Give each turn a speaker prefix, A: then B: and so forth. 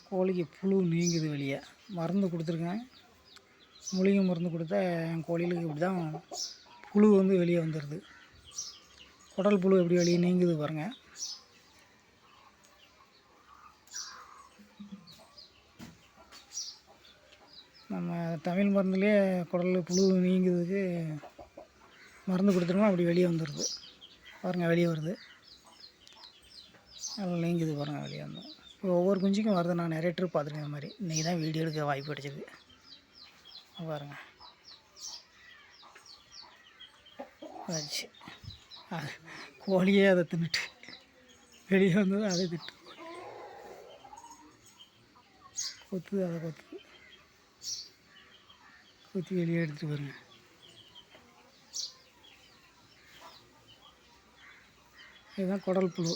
A: கோழிக்கு புழு நீங்குது வெளியே. மருந்து கொடுத்துருக்கேன். மூலிகை மருந்து கொடுத்தா என் கோழிகளுக்கு இப்படி தான் புழு வந்து வெளியே வந்துடுது. குடல் புழு எப்படி வெளியே நீங்குது பாருங்கள். நம்ம தமிழ் மருந்துலேயே குடல் புழு நீங்குறதுக்கு மருந்து கொடுத்துருக்கோம், அப்படி வெளியே வந்துடுது பாருங்கள். வெளியே வருது, நல்லா நீங்குது பாருங்கள். வெளியே வந்து இப்போ ஒவ்வொரு குஞ்சுக்கும் வருது. நான் நிறைய ட்ரிப் பார்த்துருக்கேன். இந்த மாதிரி இன்றைக்கி தான் வீடியோ எடுக்க வாய்ப்பு கிடச்சிருக்கு பாருங்கள். ஆச்சு, கோழியே அதை தின்னுட்டு வெளியே வந்தது. அதை திட்டு கொத்துது, அதை கொத்தி வெளியே எடுத்துகிட்டு பாருங்க. இதுதான் குடல் புழு.